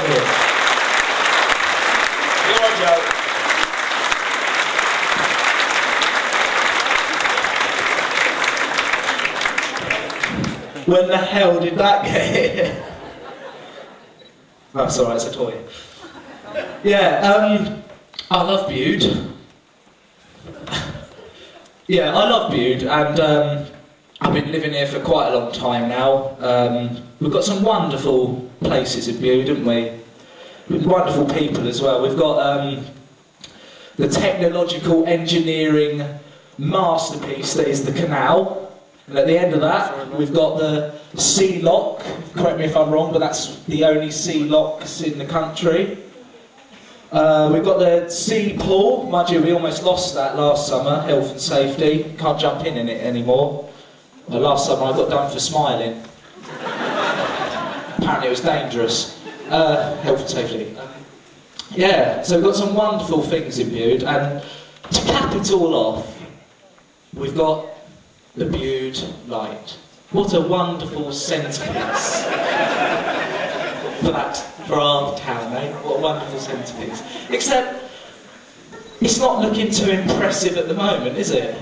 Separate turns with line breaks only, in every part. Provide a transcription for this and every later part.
Cheers. You're on, Joe. When the hell did that get here? That's alright, it's a toy. Yeah, I love Bude. Yeah, I love Bude, and I've been living here for quite a long time now. We've got some wonderful places in Bude, haven't we? With wonderful people as well. We've got the technological engineering masterpiece that is the canal. And at the end of that, we've got the sea lock. Correct me if I'm wrong, but that's the only sea locks in the country. We've got the sea pool. Mind you, we almost lost that last summer, health and safety. Can't jump in it anymore. Well, last summer I got done for smiling. Apparently it was dangerous. Health and safety. Yeah, so we've got some wonderful things in Bude, and to cap it all off, we've got the Bude light. What a wonderful centrepiece for our town, eh? What a wonderful centrepiece. Except, it's not looking too impressive at the moment, is it?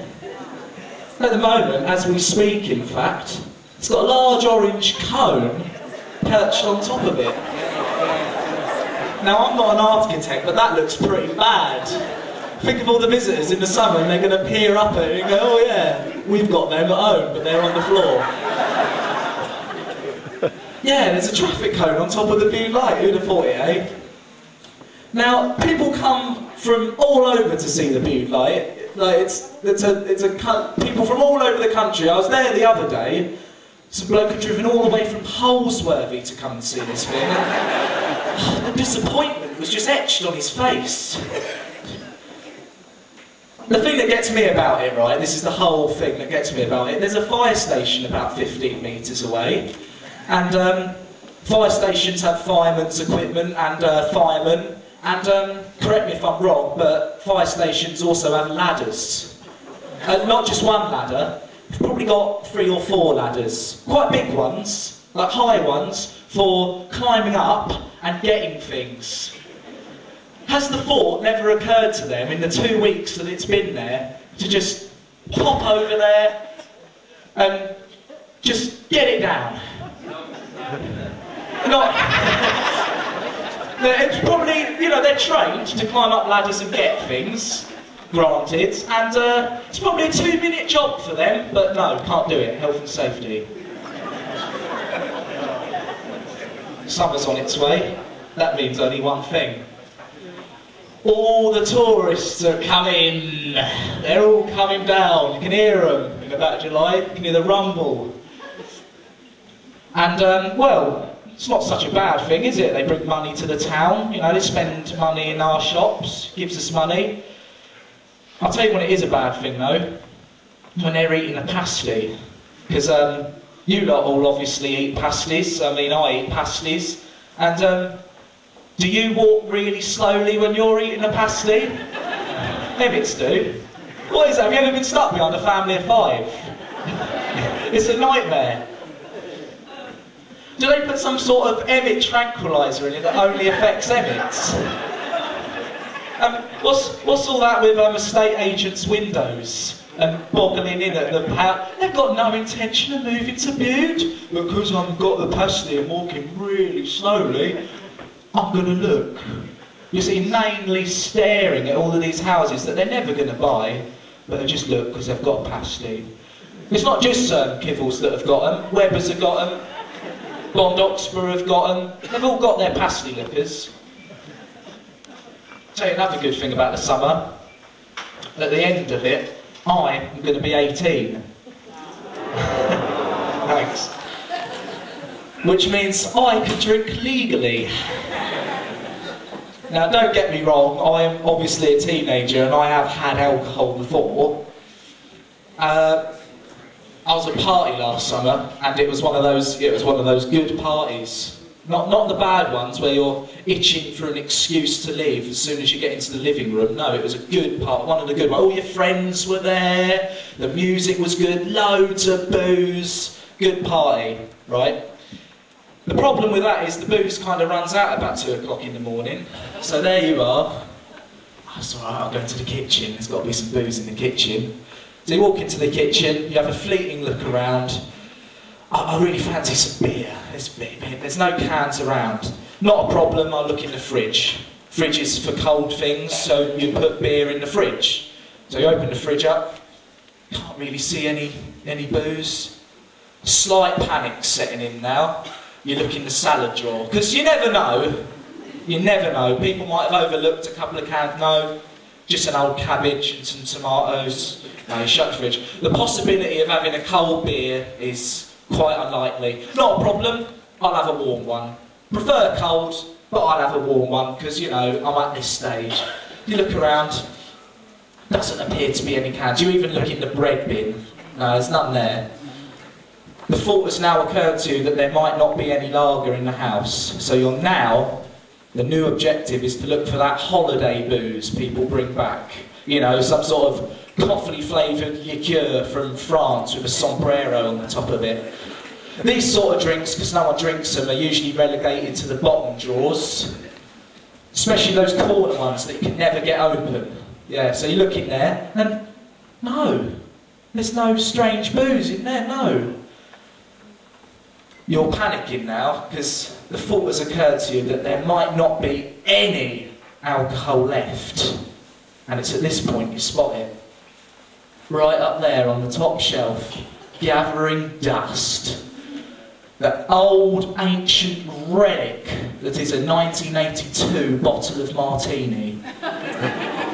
At the moment, as we speak, in fact, it's got a large orange cone perched on top of it. Now, I'm not an architect, but that looks pretty bad. Think of all the visitors in the summer and they're going to peer up at it and go, oh yeah, we've got them at home, but they're on the floor. Yeah, there's a traffic cone on top of the Bude light, who'd have thought it, eh? Now, people come from all over to see the Bude light. Like, people from all over the country. I was there the other day. Some bloke had driven all the way from Holsworthy to come and see this thing. And, the disappointment was just etched on his face. The thing that gets me about it, right, this is the whole thing that gets me about it, there's a fire station about 15 metres away, and fire stations have firemen's equipment and firemen, and correct me if I'm wrong, but fire stations also have ladders. Not just one ladder, we've probably got 3 or 4 ladders, quite big ones, like high ones, for climbing up and getting things. Has the thought never occurred to them in the 2 weeks that it's been there to just hop over there and just get it down? Not, it's probably, you know, they're trained to climb up ladders and get things, granted, and it's probably a 2-minute job for them, but no, can't do it, health and safety. Summer's on its way, that means only one thing. All the tourists are coming. They're all coming down. You can hear them in about July. You can hear the rumble. And, well, it's not such a bad thing, is it? They bring money to the town. You know, they spend money in our shops. Gives us money. I'll tell you when it is a bad thing, though. When they're eating a pasty. Because you lot all obviously eat pasties. I mean, I eat pasties. And, do you walk really slowly when you're eating a pasty? Ebbets do. What is that? Have you ever been stuck behind a family of 5? It's a nightmare. Do they put some sort of Emmet tranquiliser in it that only affects Emmets? What's all that with estate agents' windows and boggling in at the power? They've got no intention of moving to Bude. Because I've got the pasty and walking really slowly, I'm going to look. You see, inanely staring at all of these houses that they're never going to buy, but they just look because they've got a pasty. It's not just Kivels that have got them. Webbers have got them. Bond Oxborough have got them. They've all got their pasty lookers. I'll tell you another good thing about the summer. At the end of it, I'm going to be 18. Thanks. Which means I can drink legally. Now, don't get me wrong, I am obviously a teenager and I have had alcohol before. I was at a party last summer and it was one of those good parties. Not the bad ones where you're itching for an excuse to leave as soon as you get into the living room. No, it was a good part, one of the good ones. All your friends were there, the music was good, loads of booze, good party, right? The problem with that is the booze kind of runs out about 2 o'clock in the morning. So there you are. Oh, it's all right, I'll go to the kitchen. There's got to be some booze in the kitchen. So you walk into the kitchen, you have a fleeting look around. I really fancy some beer. There's no cans around. Not a problem, I'll look in the fridge. Fridge is for cold things, so you put beer in the fridge. So you open the fridge up, can't really see any booze. Slight panic setting in now. You look in the salad drawer, because you never know. You never know. People might have overlooked a couple of cans. No, just an old cabbage and some tomatoes. No, you shut the fridge. The possibility of having a cold beer is quite unlikely. Not a problem, I'll have a warm one. Prefer cold, but I'll have a warm one, because, you know, I'm at this stage. You look around, doesn't appear to be any cans. You even look in the bread bin. No, there's none there. The thought has now occurred to you that there might not be any lager in the house. So you're now, the new objective is to look for that holiday booze people bring back. You know, some sort of coffee flavoured liqueur from France with a sombrero on the top of it. These sort of drinks, because no one drinks them, are usually relegated to the bottom drawers. Especially those corner ones that you can never get open. Yeah, so you look in there and no, there's no strange booze in there, no. You're panicking now because the thought has occurred to you that there might not be any alcohol left. And it's at this point you spot it. Right up there on the top shelf, gathering dust. That old ancient relic that is a 1982 bottle of martini.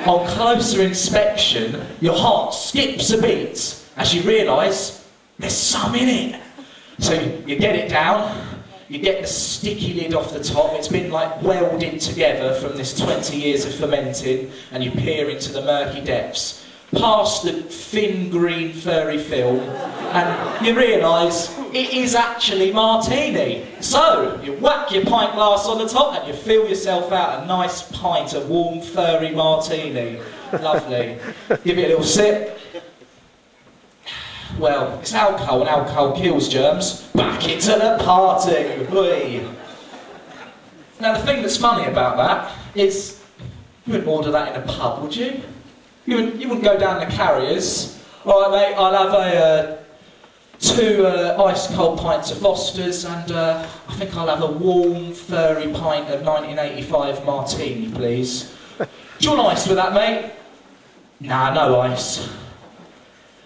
On closer inspection, your heart skips a beat as you realise there's some in it. So you get it down, you get the sticky lid off the top, it's been like welded together from this 20 years of fermenting, and you peer into the murky depths, past the thin green furry film, and you realise it is actually martini. So you whack your pint glass on the top and you fill yourself out a nice pint of warm furry martini. Lovely. Give it a little sip. Well, it's alcohol, and alcohol kills germs. Back into the party! Whee. Now the thing that's funny about that is, you wouldn't order that in a pub, would you? You wouldn't go down the Carriers. Alright mate, I'll have two ice cold pints of Foster's, and I think I'll have a warm, furry pint of 1985 martini, please. Do you want ice with that, mate? Nah, no ice.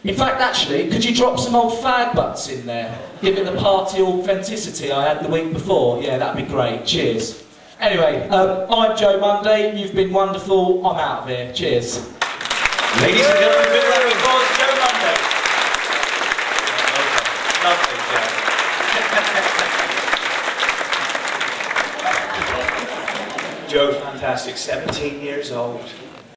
In fact, actually, could you drop some old fag butts in there? Give it the party authenticity I had the week before. Yeah, that'd be great. Cheers. Anyway, I'm Joe Munday. You've been wonderful. I'm out of here. Cheers.
Ladies and gentlemen, big round of applause, Joe Munday. Lovely, Joe. Joe, fantastic. 17 years old.